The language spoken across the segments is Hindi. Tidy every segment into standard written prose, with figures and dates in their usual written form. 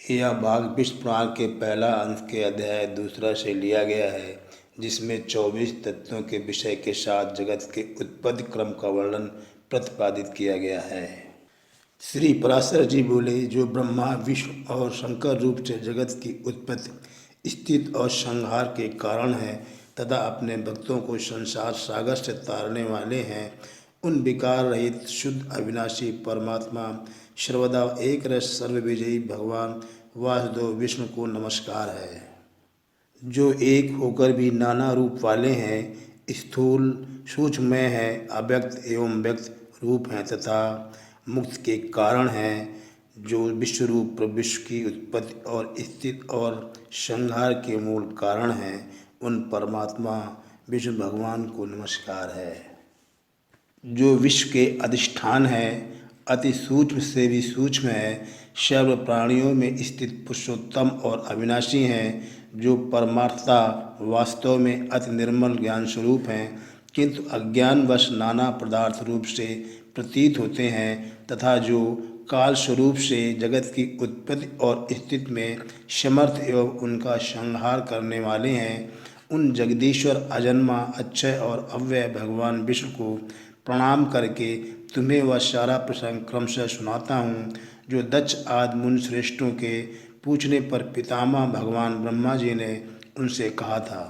यह भाग विष्णु पुराण के पहला अंश के अध्याय दूसरा से लिया गया है, जिसमें 24 तत्वों के विषय के साथ जगत के उत्पत्ति क्रम का वर्णन प्रतिपादित किया गया है। श्री पराशर जी बोले, जो ब्रह्मा विष्णु और शंकर रूप से जगत की उत्पत्ति, स्थिति और संहार के कारण हैं तथा अपने भक्तों को संसार सागर से तारने वाले हैं, उन विकार रहित शुद्ध अविनाशी परमात्मा सर्वदा एक रस सर्वविजयी भगवान वासुदेव विष्णु को नमस्कार है। जो एक होकर भी नाना रूप वाले हैं, स्थूल सूक्ष्म हैं, अव्यक्त एवं व्यक्त रूप हैं तथा मुक्त के कारण हैं, जो विश्व रूप विश्व की उत्पत्ति और स्थिति और संहार के मूल कारण हैं, उन परमात्मा विष्णु भगवान को नमस्कार है। जो विश्व के अधिष्ठान है, अति सूक्ष्म से भी सूक्ष्म है, सर्व प्राणियों में स्थित पुरुषोत्तम और अविनाशी हैं, जो परमार्थता वास्तव में अति निर्मल ज्ञान स्वरूप हैं, किंतु अज्ञानवश नाना पदार्थ रूप से प्रतीत होते हैं तथा जो काल स्वरूप से जगत की उत्पत्ति और स्थिति में समर्थ एवं उनका संहार करने वाले हैं, उन जगदीश्वर अजन्मा अक्षय और अव्यय भगवान विष्णु को प्रणाम करके तुम्हें वह सारा प्रसंग क्रमशः सुनाता हूँ, जो दक्ष आदि मुनि श्रेष्ठों के पूछने पर पितामह भगवान ब्रह्मा जी ने उनसे कहा था।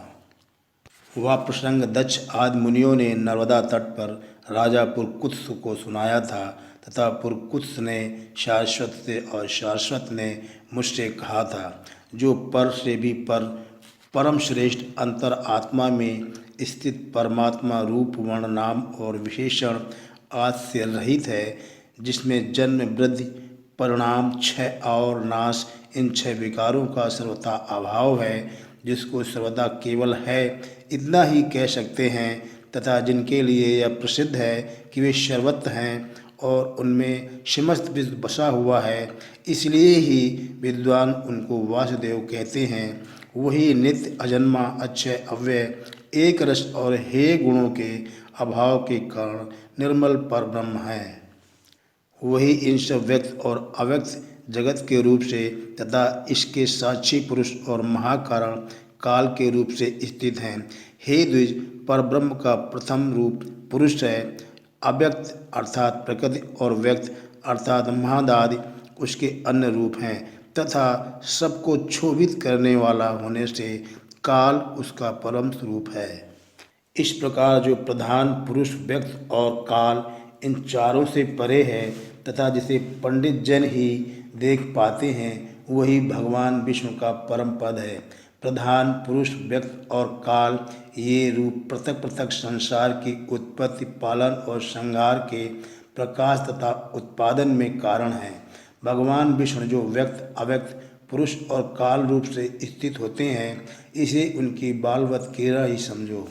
वह प्रसंग दक्ष आदि मुनियों ने नर्मदा तट पर राजा पुरकुत्स को सुनाया था तथा पुरकुत्स ने शाश्वत से और शाश्वत ने मुझसे कहा था, जो पर से भी परम श्रेष्ठ अंतर आत्मा में स्थित परमात्मा रूप वर्ण नाम और विशेषण आदि से रहित है, जिसमें जन्म वृद्धि परिणाम क्षय और नाश इन 6 विकारों का सर्वथा अभाव है, जिसको सर्वदा केवल है इतना ही कह सकते हैं तथा जिनके लिए यह प्रसिद्ध है कि वे सर्वत्र हैं और उनमें समस्त विश्व बसा हुआ है, इसलिए ही विद्वान उनको वासुदेव कहते हैं। वही नित्य अजन्मा अक्षय अव्यय एक रस और हे गुणों के अभाव के कारण निर्मल पर ब्रह्म है। वही इन सब व्यक्त और अव्यक्त जगत के रूप से तथा इसके साक्षी पुरुष और महाकारण काल के रूप से स्थित हैं। हे द्विज, पर ब्रह्म का प्रथम रूप पुरुष है, अव्यक्त अर्थात प्रकृति और व्यक्त अर्थात महादादि उसके अन्य रूप हैं तथा सबको क्षोभित करने वाला होने से काल उसका परम स्वरूप है। इस प्रकार जो प्रधान पुरुष व्यक्त और काल इन चारों से परे है तथा जिसे पंडित जन ही देख पाते हैं, वही भगवान विष्णु का परम पद है। प्रधान पुरुष व्यक्त और काल ये रूप पृथक पृथक संसार की उत्पत्ति पालन और संहार के प्रकाश तथा उत्पादन में कारण हैं। भगवान विष्णु जो व्यक्त अव्यक्त पुरुष और काल रूप से स्थित होते हैं, इसे उनकी बालवत क्रीड़ा ही समझो।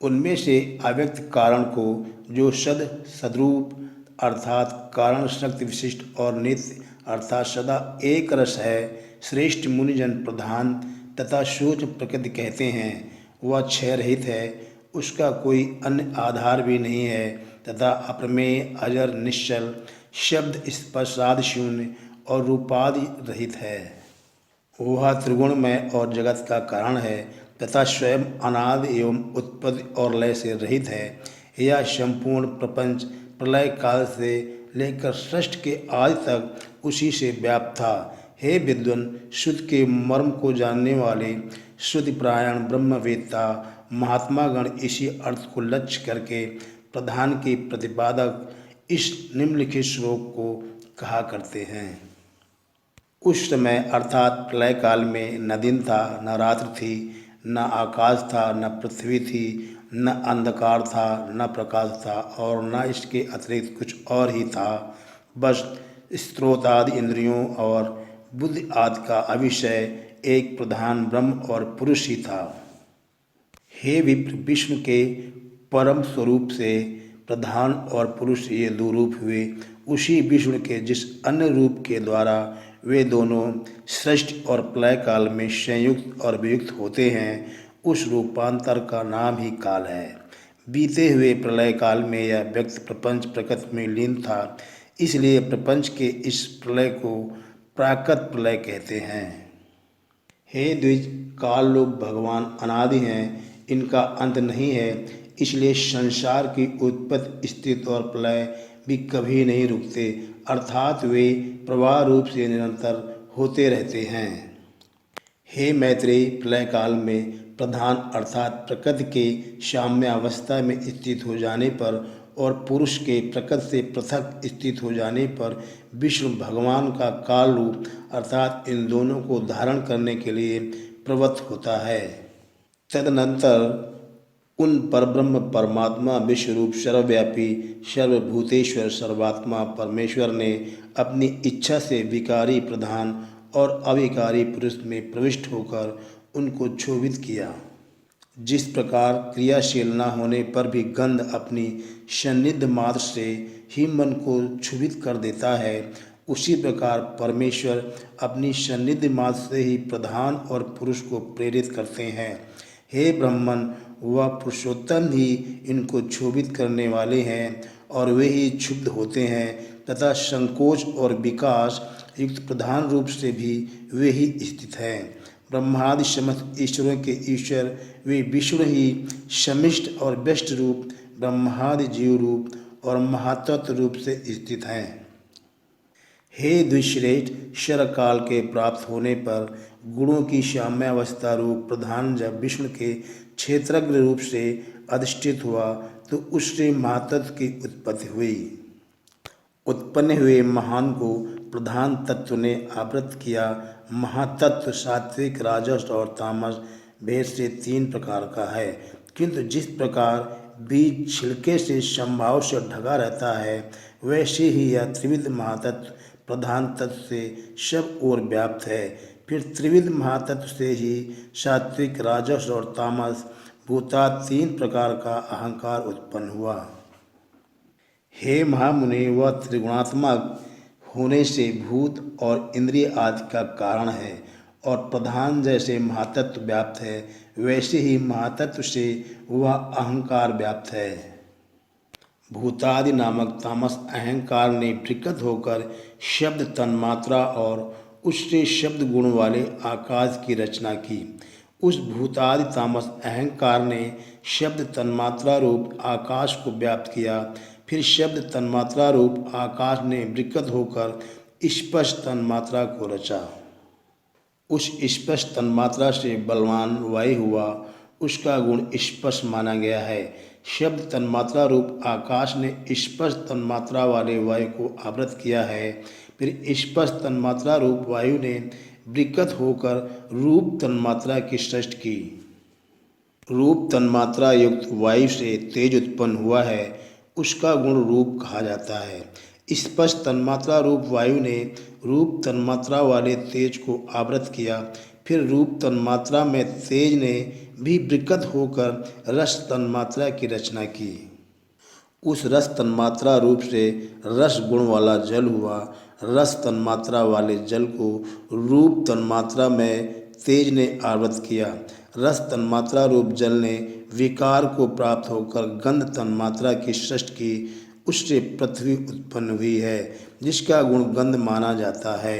उनमें से अव्यक्त कारण को जो सदरूप अर्थात कारण शक्ति विशिष्ट और नित्य अर्थात सदा एक रस है, श्रेष्ठ मुनिजन प्रधान तथा सूक्ष्म प्रकृति कहते हैं, वह क्षय रहित है, उसका कोई अन्य आधार भी नहीं है तथा अप्रमेय अजर निश्चल शब्द स्पर्शाद शून्य और रूपादि रहित है। वह त्रिगुणमय और जगत का कारण है तथा स्वयं अनादि एवं उत्पत्ति और लय से रहित है। यह संपूर्ण प्रपंच प्रलय काल से लेकर सृष्टि के आदि तक उसी से व्याप्त था। हे विद्वान, शुद्ध के मर्म को जानने वाले शुद्धिपरायण ब्रह्मवेत्ता महात्मागण इसी अर्थ को लक्ष्य करके प्रधान के प्रतिपादक इस निम्नलिखित श्लोक को कहा करते हैं। उस समय अर्थात प्रलय काल में न दिन था, न रात्रि थी, न आकाश था, न पृथ्वी थी, न अंधकार था, न प्रकाश था और न इसके अतिरिक्त कुछ और ही था। बस स्रोत आदि इंद्रियों और बुद्धि आदि का अविषय एक प्रधान ब्रह्म और पुरुष ही था। हे विप्र, विष्णु के परम स्वरूप से प्रधान और पुरुष ये दो रूप हुए। उसी विष्णु के जिस अन्य रूप के द्वारा वे दोनों सृष्टि और प्रलय काल में संयुक्त और वियुक्त होते हैं, उस रूपांतर का नाम ही काल है। बीते हुए प्रलय काल में यह व्यक्त प्रपंच प्रकृति में लीन था, इसलिए प्रपंच के इस प्रलय को प्राकृत प्रलय कहते हैं। हे द्विज, काल रूप भगवान अनादि हैं, इनका अंत नहीं है, इसलिए संसार की उत्पत्ति, स्थिति और प्रलय भी कभी नहीं रुकते, अर्थात वे प्रवाह रूप से निरंतर होते रहते हैं। हे मैत्रेयी, प्रलय काल में प्रधान अर्थात प्रकृति के साम्यावस्था में स्थित हो जाने पर और पुरुष के प्रकृति से पृथक स्थित हो जाने पर विष्णु भगवान का काल रूप अर्थात इन दोनों को धारण करने के लिए प्रवृत्त होता है। तदनंतर उन परब्रह्म परमात्मा विश्वरूप सर्वव्यापी सर्वभूतेश्वर सर्वात्मा परमेश्वर ने अपनी इच्छा से विकारी प्रधान और अविकारी पुरुष में प्रविष्ट होकर उनको क्षोभित किया। जिस प्रकार क्रियाशील न होने पर भी गंध अपनी सन्निध मात्र से ही मन को क्षुभित कर देता है, उसी प्रकार परमेश्वर अपनी सन्निध मात्र से ही प्रधान और पुरुष को प्रेरित करते हैं। हे ब्राह्मण, वह पुरुषोत्तम ही इनको क्षोभित करने वाले हैं और वे ही क्षुब्ध होते हैं तथा संकोच और विकास युक्त प्रधान रूप से भी वे ही स्थित हैं। ब्रह्मादि समस्त ईश्वरों के ईश्वर वे विष्णु ही समिष्ट और व्यष्ट रूप ब्रह्मादि जीव रूप और महातत्व रूप से स्थित हैं। हे द्विश्रेष्ठ, शरकाल के प्राप्त होने पर गुणों की साम्यावस्था रूप प्रधान जब विष्णु के क्षेत्रज्ञ रूप से अधिष्ठित हुआ तो उससे महातत्व की उत्पत्ति हुई। उत्पन्न हुए महान को प्रधान तत्व ने आवृत किया। महातत्व सात्विक, राजस और तामस भेद से 3 प्रकार का है, किंतु जिस प्रकार बीज छिलके से संभाव से ढका रहता है, वैसे ही यह त्रिविध महातत्व प्रधान तत्व से सब ओर व्याप्त है। फिर त्रिविध महातत्व से ही सात्विक, राजस और तामस भूतात् 3 प्रकार का अहंकार उत्पन्न हुआ। हे महामुनि, वह त्रिगुणात्मक होने से भूत और इंद्रिय आदि का कारण है और प्रधान जैसे महातत्व व्याप्त है, वैसे ही महातत्व से वह अहंकार व्याप्त है। भूतादि नामक तामस अहंकार ने विकृत होकर शब्द तन्मात्रा और उससे शब्द गुण वाले आकाश की रचना की। उस भूतादि तामस अहंकार ने शब्द तन्मात्रा रूप आकाश को व्याप्त किया। फिर शब्द तन्मात्रा रूप आकाश ने विकृत होकर स्पर्श तन्मात्रा को रचा। उस स्पर्श तन्मात्रा से बलवान वायु हुआ, उसका गुण स्पर्श माना गया है। शब्द तन्मात्रा रूप आकाश ने स्पर्श तन्मात्रा वाले वायु को आवृत किया है। फिर स्पर्श तन्मात्रा रूप वायु ने विकृत होकर रूप तन्मात्रा की सृष्टि की। रूप तन्मात्रा युक्त वायु से तेज उत्पन्न हुआ है, उसका गुण रूप कहा जाता है। स्पर्श तन्मात्रा रूप वायु ने रूप तन्मात्रा वाले तेज को आवृत किया। फिर रूप तन्मात्रा में तेज ने भी विकृत होकर रस तन्मात्रा की रचना की। उस रस तन्मात्रा रूप से रस गुण वाला जल हुआ। रस तन्मात्रा वाले जल को रूप तन्मात्रा में तेज ने आवृत किया। रस तन्मात्रा रूप जल ने विकार को प्राप्त होकर गंध तन्मात्रा की सृष्टि की। उससे पृथ्वी उत्पन्न हुई है, जिसका गुण गंध माना जाता है।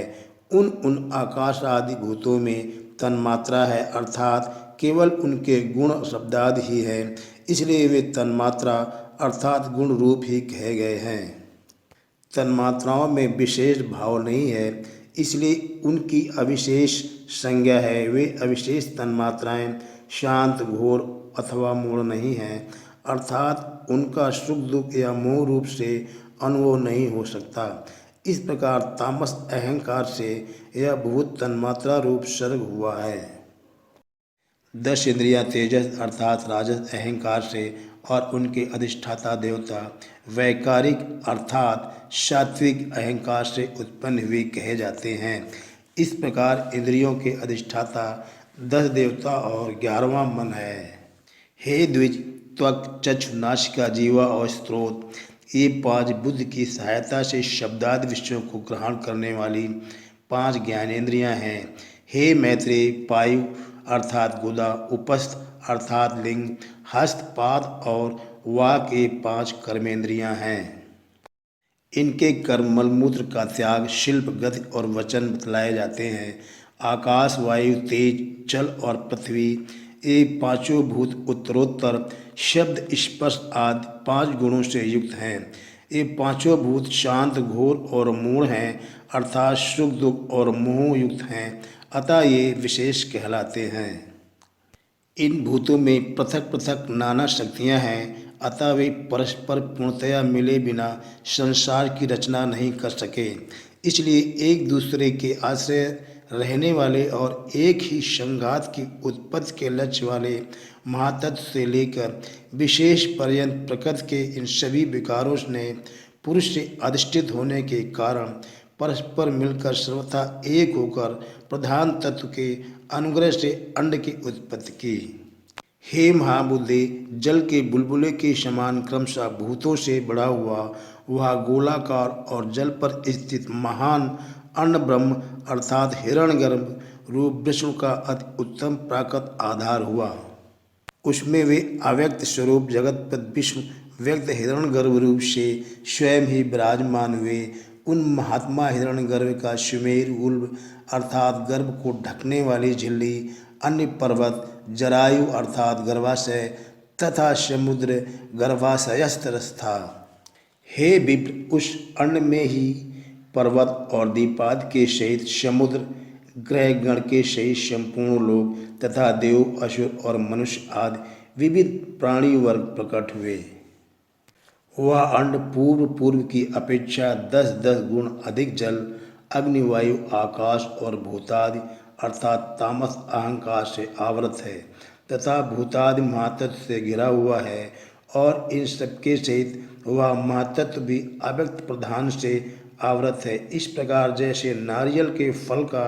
उन आकाश आदि भूतों में तन्मात्रा है, अर्थात केवल उनके गुण शब्दादि ही है, इसलिए वे तन्मात्रा अर्थात गुण रूप ही कहे गए हैं। तन्मात्राओं में विशेष भाव नहीं है, इसलिए उनकी अविशेष संज्ञा है। वे अविशेष तन्मात्राएं शांत, घोर अथवा मूढ़ नहीं हैं, अर्थात उनका सुख दुख या मोह रूप से अनुभव नहीं हो सकता। इस प्रकार तामस अहंकार से यह भूत तन्मात्रा रूप सर्ग हुआ है। 10 इंद्रियां तेजस अर्थात राजस अहंकार से और उनके अधिष्ठाता देवता वैकारिक अर्थात सात्विक अहंकार से उत्पन्न हुए कहे जाते हैं। इस प्रकार इंद्रियों के अधिष्ठाता 10 देवता और 11वां मन है। हे द्विज, त्वक, चक्षु, नासिका, जीवा और स्रोत, ये 5 बुद्धि की सहायता से शब्दादि विषयों को ग्रहण करने वाली 5 ज्ञानेंद्रियां हैं। हे मैत्रेय, पायु अर्थात गुदा, उपस्थ अर्थात लिंग, हस्त, पाद और वाक ये 5 कर्मेंद्रियां हैं। इनके कर्म मलमूत्र का त्याग, शिल्प, गति और वचन बतलाए जाते हैं। आकाश, वायु, तेज, जल और पृथ्वी ये पांचों भूत उत्तरोत्तर शब्द, स्पर्श आदि 5 गुणों से युक्त हैं। ये पांचों भूत शांत, घोर और मूढ़ हैं, अर्थात सुख, दुख और मोह युक्त हैं, अतः ये विशेष कहलाते हैं। इन भूतों में पृथक पृथक नाना शक्तियाँ हैं, अतः वे परस्पर पूर्णतया मिले बिना संसार की रचना नहीं कर सके। इसलिए एक दूसरे के आश्रय रहने वाले और एक ही संघात की उत्पत्ति के लक्ष्य वाले महातत्व से लेकर विशेष पर्यंत प्रकृति के इन सभी विकारों ने पुरुष से अधिष्ठित होने के कारण परस्पर मिलकर सर्वथा एक होकर प्रधान तत्व के अनुग्रह से अंड की उत्पत्ति की। हे महाबुद्धि, जल के बुलबुले के समान क्रमशः भूतों से बड़ा हुआ वह गोलाकार और जल पर स्थित महान अन्न ब्रह्म अर्थात हिरण्यगर्भ रूप विष्णु का अति उत्तम प्राकृत आधार हुआ। उसमें वे अव्यक्त स्वरूप जगतपति विष्णु व्यक्त हिरण्यगर्भ रूप से स्वयं ही विराजमान हुए। उन महात्मा हिरण्यगर्भ का सुमेरु उल्ब अर्थात गर्भ को ढकने वाली झिल्ली, अन्य पर्वत जरायु अर्थात गर्भाशय तथा समुद्र गर्भाशयस्तरस था। हे विप्र, उस अन्न में ही पर्वत और दीपाद के सहित समुद्र, ग्रह गण के सहित संपूर्ण लोक तथा देव, असुर और मनुष्य आदि विविध प्राणी वर्ग प्रकट हुए। वह अंड पूर्व की अपेक्षा 10-10 गुण अधिक जल, अग्नि, वायु, आकाश और भूतादि अर्थात तामस अहंकार से आवृत है तथा भूतादि महातत्व से घिरा हुआ है, और इन सबके सहित वह महातत्व भी अव्यक्त प्रधान से आवृत है। इस प्रकार जैसे नारियल के फल का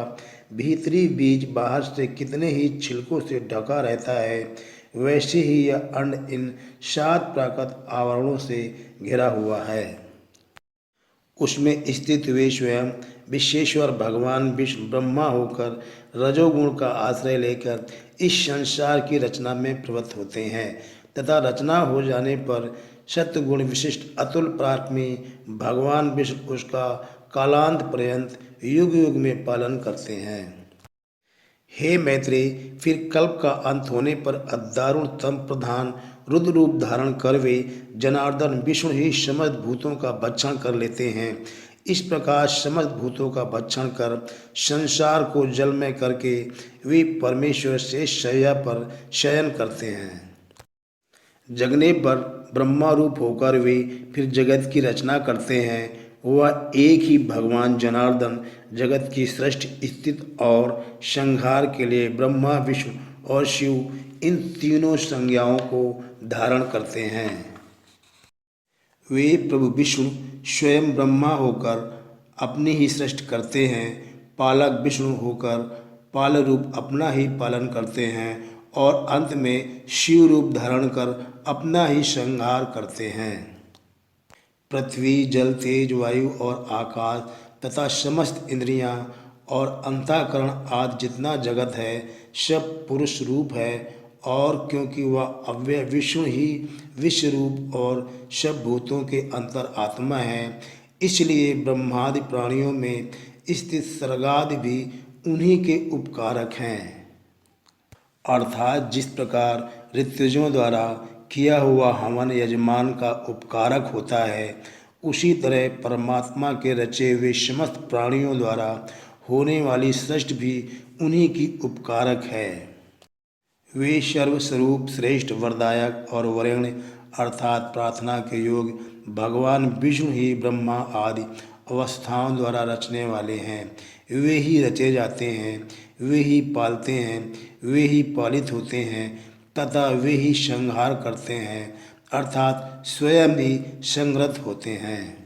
भीतरी बीज बाहर से कितने ही छिलकों से ढका रहता है, वैसे ही यह अंड इन 7 प्राकृत आवरणों से घिरा हुआ है। उसमें स्थित वे स्वयं विश्वेश्वर भगवान विष्णु ब्रह्मा होकर रजोगुण का आश्रय लेकर इस संसार की रचना में प्रवृत्त होते हैं तथा रचना हो जाने पर सत्गुण विशिष्ट अतुल पराक्रमी भगवान विष्णु उसका कालांत पर्यंत युग युग में पालन करते हैं। हे मैत्रेय, फिर कल्प का अंत होने पर अदारुण तम प्रधान रुद्र रूप धारण कर वे जनार्दन विष्णु ही समस्त भूतों का भक्षण कर लेते हैं। इस प्रकार समस्त भूतों का भक्षण कर संसार को जलमय करके वे परमेश्वर से शय्या पर शयन करते हैं। जगने पर ब्रह्मा रूप होकर वे फिर जगत की रचना करते हैं। वह एक ही भगवान जनार्दन जगत की सृष्टि, स्थिति और संहार के लिए ब्रह्मा, विष्णु और शिव इन तीनों संज्ञाओं को धारण करते हैं। वे प्रभु विष्णु स्वयं ब्रह्मा होकर अपनी ही सृष्टि करते हैं, पालक विष्णु होकर पाल रूप अपना ही पालन करते हैं और अंत में शिव रूप धारण कर अपना ही संहार करते हैं। पृथ्वी, जल, तेज, वायु और आकाश तथा समस्त इंद्रियां और अंतःकरण आदि जितना जगत है सब पुरुष रूप है, और क्योंकि वह अव्यय विष्णु ही विश्व रूप और सब भूतों के अंतर आत्मा है, इसलिए ब्रह्मादि प्राणियों में स्थित सर्गादि भी उन्हीं के उपकारक हैं। अर्थात जिस प्रकार ऋत्विजों द्वारा किया हुआ हवन यजमान का उपकारक होता है, उसी तरह परमात्मा के रचे हुए समस्त प्राणियों द्वारा होने वाली सृष्टि भी उन्हीं की उपकारक है। वे सर्वस्वरूप श्रेष्ठ वरदायक और वरेण्य अर्थात प्रार्थना के योग्य भगवान विष्णु ही ब्रह्मा आदि अवस्थाओं द्वारा रचने वाले हैं। वे ही रचे जाते हैं, वे ही पालते हैं, वे ही पालित होते हैं तथा वे ही संहार करते हैं अर्थात स्वयं ही संग्रत होते हैं।